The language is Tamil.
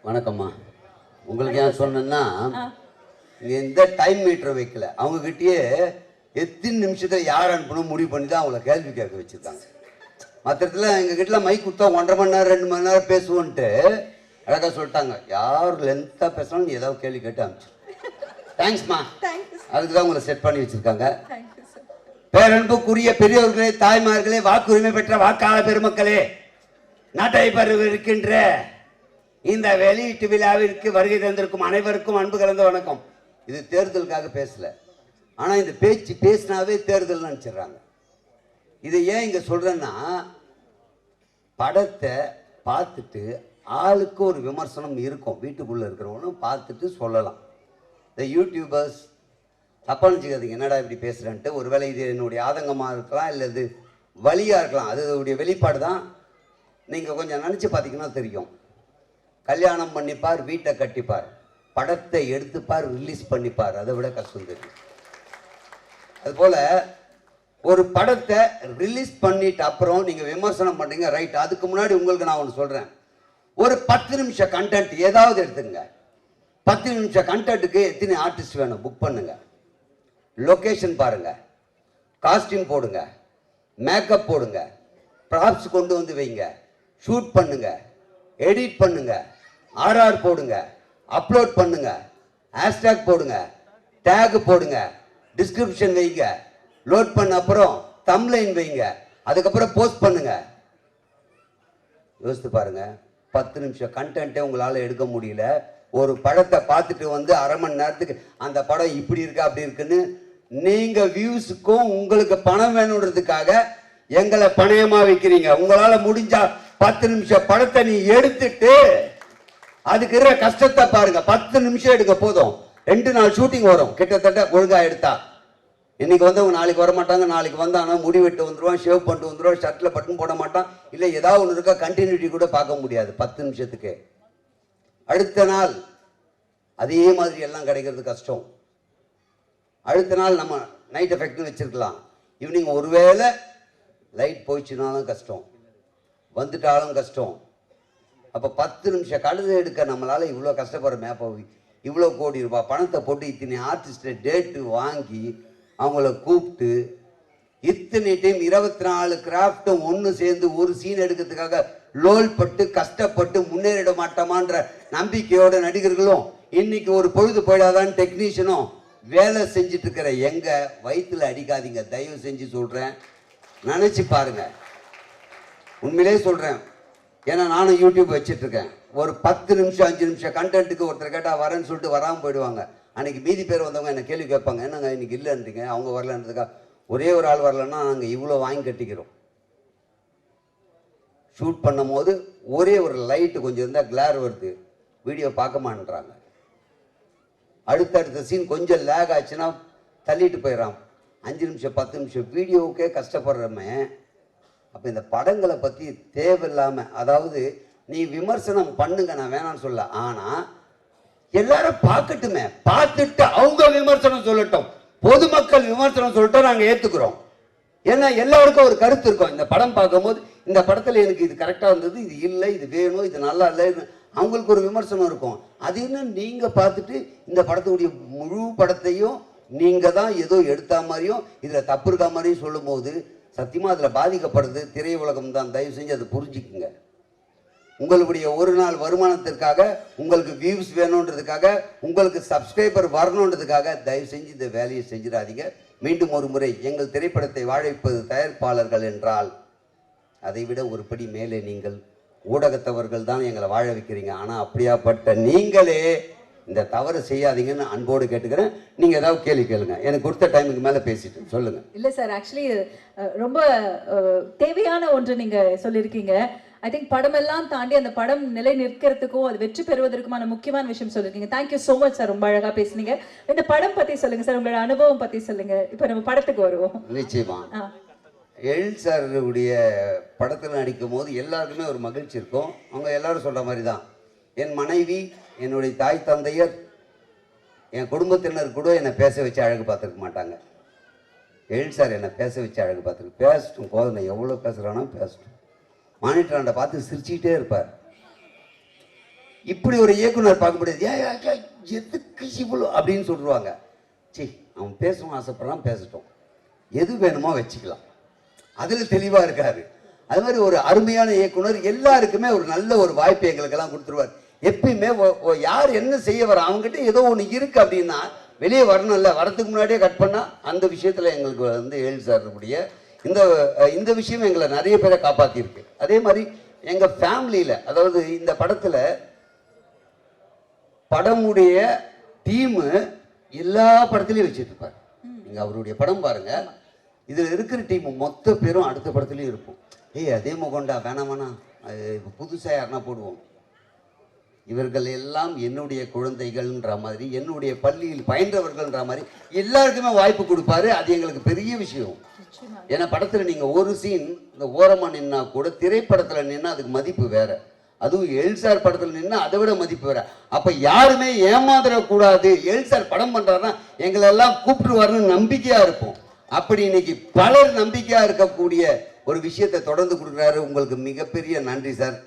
வணக்கம்மா. உங்களுக்கு ஏன் சொன்னேன்னா, எந்த டைம் மீட்டர் வைக்கல. அவங்ககிட்டயே எத்தனை நிமிஷத்தில் யார் அனுப்பணும் முடிவு பண்ணி தான் அவங்கள கேள்வி கேட்க வச்சுருக்காங்க. மற்ற இடத்துல எங்ககிட்டலாம் மைக் கொடுத்தா 1.5 மணி நேரம் 2 மணி நேரம் பேசுவோன்ட்டு அழகாக சொல்லிட்டாங்க. யார் லென்த்தாக பேசணும் நீ ஏதாவது கேள்வி கேட்டு அனுப்பிச்சு. தேங்க்ஸ்மா. அதுக்கு தான் உங்களை செட் பண்ணி வச்சுருக்காங்க. பேரன்புக்குரிய பெரியவர்களே, தாய்மார்களே, வாக்குரிமை பெற்ற வாக்காள பெருமக்களே, நாட்டை இருக்கின்ற இந்த வெளியீட்டு விழாவிற்கு வருகை தந்திருக்கும் அனைவருக்கும் அன்பு கலந்த வணக்கம். இது தேர்தலுக்காக பேசல, ஆனா இந்த பேச்சு பேசினாவே தேர்தல் நினைச்சிடறாங்க. இதை ஏன் இங்க சொல்றேன்னா, படத்தை பார்த்துட்டு ஆளுக்கு ஒரு விமர்சனம் இருக்கும். வீட்டுக்குள்ள இருக்கிறவனும் பார்த்துட்டு சொல்லலாம். இந்த யூடியூபர்ஸ் தப்பா நினச்சிக்காதீங்க, என்னடா இப்படி பேசுறேன்ட்டு. ஒருவேளை இது என்னுடைய ஆதங்கமாக இருக்கலாம், இல்லை இது வழியாக இருக்கலாம். அதோடைய வெளிப்பாடு தான். நீங்கள் கொஞ்சம் நினச்சி பார்த்தீங்கன்னா தெரியும். கல்யாணம் பண்ணிப்பார், வீட்டை கட்டிப்பார், படத்தை எடுத்துப்பார், ரிலீஸ் பண்ணிப்பார், அதை விட கஷ்டம் தெரியும். அதுபோல் ஒரு படத்தை ரிலீஸ் பண்ணிட்டு அப்புறம் நீங்கள் விமர்சனம் பண்ணுறீங்க, ரைட். அதுக்கு முன்னாடி உங்களுக்கு நான் ஒன்று சொல்கிறேன். ஒரு 10 நிமிஷம் கண்டென்ட் ஏதாவது எடுத்துங்க. 10 நிமிஷம் கண்டென்ட்டுக்கு எத்தனை ஆர்டிஸ்ட் வேணும் புக் பண்ணுங்க. லொக்கேஷன் பாருங்க, காஸ்டியூம் போடுங்க, மேக்கப் போடுங்க, ப்ராப்ஸ் கொண்டு வந்து வைங்க, ஷூட் பண்ணுங்க, எடிட் பண்ணுங்க, ஆர்ஆர் போடுங்க, அப்லோட் பண்ணுங்க, ஹேஷ்டேக் போடுங்க, டேக் போடுங்க, டிஸ்கிரிப்ஷன் வைங்க, லோட் பண்ண அப்புறம் தம்ப்லைன் வைங்க, அதுக்கப்புறம் போஸ்ட் பண்ணுங்க. யோசித்து பாருங்க. 10 நிமிஷம் கண்டென்ட்டே உங்களால் எடுக்க முடியல. ஒரு படத்தை பார்த்துட்டு வந்து அரை மணி நேரத்துக்கு அந்த படம் இப்படி இருக்கா அப்படி இருக்குன்னு நீங்க வியூஸுக்கும் உங்களுக்கு பணம் வேணுன்றதுக்காக எங்களை பணயமா வைக்கிறீங்க. உங்களால முடிஞ்சா 10 நிமிஷம் படத்தை நீ எடுத்துட்டு அதுக்கு இருக்கிற கஷ்டத்தை பாருங்க. 10 நிமிஷம் எடுக்க போதும். 2 நாள் ஷூட்டிங் வரும் கிட்டத்தட்ட ஒழுங்கா எடுத்தா. இன்னைக்கு வந்தவங்க நாளைக்கு வர மாட்டாங்க, நாளைக்கு வந்தானா முடி வெட்டு வந்துடுவான், ஷேவ் பண்ணிட்டு வந்துடுவான், ஷர்ட்ல பட்டன் போட மாட்டான், இல்லை ஏதாவது ஒன்று இருக்கா, கண்டினியூட்டி கூட பார்க்க முடியாது 10 நிமிஷத்துக்கு. அடுத்த நாள் அதே மாதிரி எல்லாம் கிடைக்கிறது கஷ்டம். அடுத்த நாள் நம்ம நைட் எஃபெக்ட்னு வச்சிருக்கலாம். ஈவினிங் ஒருவேளை லைட் போயிடுச்சுனாலும் கஷ்டம், வந்துட்டாலும் கஷ்டம். அப்போ 10 நிமிஷம் கழுதை எடுக்க நம்மளால இவ்வளோ கஷ்டப்படுறோமே. அப்போ இவ்வளோ கோடி ரூபாய் பணத்தை போட்டு இத்தனை ஆர்டிஸ்ட்டை டேட்டு வாங்கி அவங்கள கூப்பிட்டு இத்தனை டைம் 24 கிராஃப்டும் ஒன்று சேர்ந்து ஒரு சீன் எடுக்கிறதுக்காக லோல் பட்டு கஷ்டப்பட்டு முன்னேறிட மாட்டோமான்ற நம்பிக்கையோட நடிகர்களும் இன்னைக்கு ஒரு பொழுது போயிடாதான் டெக்னீஷியனும் வேலை செஞ்சுட்டு இருக்கிற எங்க வயிற்றுல அடிக்காதீங்க, தயவு செஞ்சு சொல்றேன். நினைச்சு பாருங்க, உண்மையிலே சொல்றேன். ஏன்னா நானும் யூடியூப் வச்சுட்டு இருக்கேன். ஒரு 10 நிமிஷம் 5 நிமிஷம் கண்டென்ட்டுக்கு ஒருத்தர் கேட்டா வரேன்னு சொல்லிட்டு வராமல் போயிடுவாங்க. அன்னைக்கு மீதி பேர் வந்தவங்க என்ன கேள்வி கேட்பாங்க, என்னங்க இன்னைக்கு இல்லைன்றீங்க, அவங்க வரலன்றதுக்கா. ஒரே ஒரு ஆள் வரலன்னா நாங்கள் இவ்வளோ வாங்கி கட்டிக்கிறோம். ஷூட் பண்ணும் போது ஒரே ஒரு லைட்டு கொஞ்சம் இருந்தால் கிளார் வருது, வீடியோ பார்க்க மாட்டேன்றாங்க. அடுத்தடுத்த சீன் கொஞ்சம் லேக் ஆச்சுன்னா தள்ளிட்டு போயிடறான். 5 நிமிஷம் 10 நிமிஷம் வீடியோவுக்கே கஷ்டப்படுறமே. அப்போ இந்த படங்களை பற்றி தேவையில்லாமல், அதாவது நீ விமர்சனம் பண்ணுங்க, நான் வேணான்னு சொல்ல, ஆனால் எல்லாரும் பார்க்கட்டுமே, பார்த்துட்டு அவங்க விமர்சனம் சொல்லட்டும். பொதுமக்கள் விமர்சனம் சொல்லிட்டோம், நாங்கள் ஏற்றுக்கிறோம். ஏன்னா எல்லாருக்கும் ஒரு கருத்து இருக்கும். இந்த படம் பார்க்கும்போது இந்த படத்தில் எனக்கு இது கரெக்டாக இருந்தது, இது இல்லை, இது வேணும், இது நல்லா இல்லை, அவங்களுக்கு ஒரு விமர்சனம் இருக்கும். அது என்ன, நீங்கள் பார்த்துட்டு இந்த படத்துடைய முழு படத்தையும் நீங்கள் தான் ஏதோ எடுத்தா மாதிரியும் இதில் தப்பு இருக்கா மாதிரியும் சொல்லும் போது சத்தியமாக அதில் பாதிக்கப்படுறது திரையுலகம் தான். தயவு செஞ்சு அதை புரிஞ்சுக்குங்க. உங்களுடைய ஒரு நாள் வருமானத்திற்காக, உங்களுக்கு வியூஸ் வேணுன்றதுக்காக, உங்களுக்கு சப்ஸ்கிரைபர் வரணுன்றதுக்காக தயவு செஞ்சு இந்த வேலையை செஞ்சிடாதீங்க. மீண்டும் ஒரு முறை, எங்கள் திரைப்படத்தை வாழ வைப்பது தயாரிப்பாளர்கள் என்றால் அதை விட ஒரு படி மேலே நீங்கள் ஊடகத்தவர்கள் தான் எங்களை வாழ வைக்கிறீங்க. ஆனால் அப்படியாப்பட்ட நீங்களே இந்த தவறு செய்யாதீங்கன்னு அன்போடு கேட்டுக்கிறேன். நீங்கள் ஏதாவது கேள்வி கேளுங்க, எனக்கு கொடுத்த டைமுக்கு மேலே பேசிட்டு சொல்லுங்க. இல்லை சார், ஆக்சுவலி ரொம்ப தேவையான ஒன்று நீங்கள் சொல்லியிருக்கீங்க. ஐ திங்க் படமெல்லாம் தாண்டி அந்த படம் நிலை நிற்கிறதுக்கும் அது வெற்றி பெறுவதற்குமான முக்கியமான விஷயம் சொல்லியிருக்கீங்க. தேங்க்யூ ஸோ மச் சார், ரொம்ப அழகாக பேசுனீங்க. இந்த படம் பற்றி சொல்லுங்கள் சார், உங்களோட அனுபவம் பற்றி சொல்லுங்கள். இப்போ நம்ம படத்துக்கு வருவோம். நிச்சயமா. எழில் சாருடைய படத்தில் நடிக்கும் போது எல்லாருக்குமே ஒரு மகிழ்ச்சி இருக்கும். அவங்க எல்லாரும் சொல்கிற மாதிரி தான். என் மனைவி, என்னுடைய தாய் தந்தையர், என் குடும்பத்தினர் கூட என்னை பேச வச்சு அழகு பார்த்துருக்க மாட்டாங்க. எழில் சார் என்னை பேச வச்சு அழகு பார்த்துருக்கு. பேசட்டும், போதும், எவ்வளோ பேசுகிறானோ பேசட்டும். மானிட்டராண்ட பார்த்து சிரிச்சுக்கிட்டே இருப்பார். இப்படி ஒரு இயக்குனர் பார்க்க முடியாது. எதுக்கு இவ்வளோ அப்படின்னு சொல்லுவாங்க. சரி, அவன் பேசணும் ஆசைப்படுறான், பேசட்டும், எது வேணுமோ வச்சுக்கலாம், அதில் தெளிவாக இருக்காரு. அது மாதிரி ஒரு அருமையான இயக்குனர் எல்லாருக்குமே ஒரு நல்ல ஒரு வாய்ப்பு எங்களுக்கெல்லாம் கொடுத்துருவார். எப்பயுமே யார் என்ன செய்ய வர அவங்ககிட்ட ஏதோ ஒன்று இருக்கு அப்படின்னா வெளியே வரணும்ல, வரதுக்கு முன்னாடியே கட் பண்ணால் அந்த விஷயத்தில் எங்களுக்கு வந்து ஏழு சார்புடைய இந்த விஷயம் எங்களை நிறைய பேரை காப்பாற்றிருக்கு. அதே மாதிரி எங்கள் ஃபேமிலியில், அதாவது இந்த படத்தில் படமுடைய டீமு எல்லா படத்துலையும் வச்சுட்டு இருப்பார். நீங்கள் அவருடைய படம் பாருங்க, இதில் இருக்கிற டீம் மொத்த பேரும் அடுத்த படத்துலையும் இருப்போம். அதே முகண்டா வேணாம், புதுசாக யாருன்னா போடுவோம். இவர்கள் எல்லாம் என்னுடைய குழந்தைகள்ன்ற மாதிரி, என்னுடைய பள்ளியில் பயின்றவர்கள்ன்ற மாதிரி எல்லாருக்குமே வாய்ப்பு கொடுப்பாரு. அது எங்களுக்கு பெரிய விஷயம். ஏன்னா படத்தில் நீங்கள் ஒரு சீன் இந்த ஓரமாக நின்னா கூட திரைப்படத்தில் நின்னா அதுக்கு மதிப்பு வேற, அதுவும் எல்சார் படத்தில் நின்னா அதை விட மதிப்பு வேற. அப்போ யாருமே ஏமாந்துடக்கூடாது. எல்சார் படம் பண்ணுறாருன்னா எங்களை எல்லாம் கூப்பிட்டுருவாருன்னு நம்பிக்கையாக இருப்போம். அப்படி இன்னைக்கு பலர் நம்பிக்கையாக இருக்கக்கூடிய ஒரு விஷயத்தை தொடர்ந்து கொடுக்குறாரு. உங்களுக்கு மிகப்பெரிய நன்றி சார்.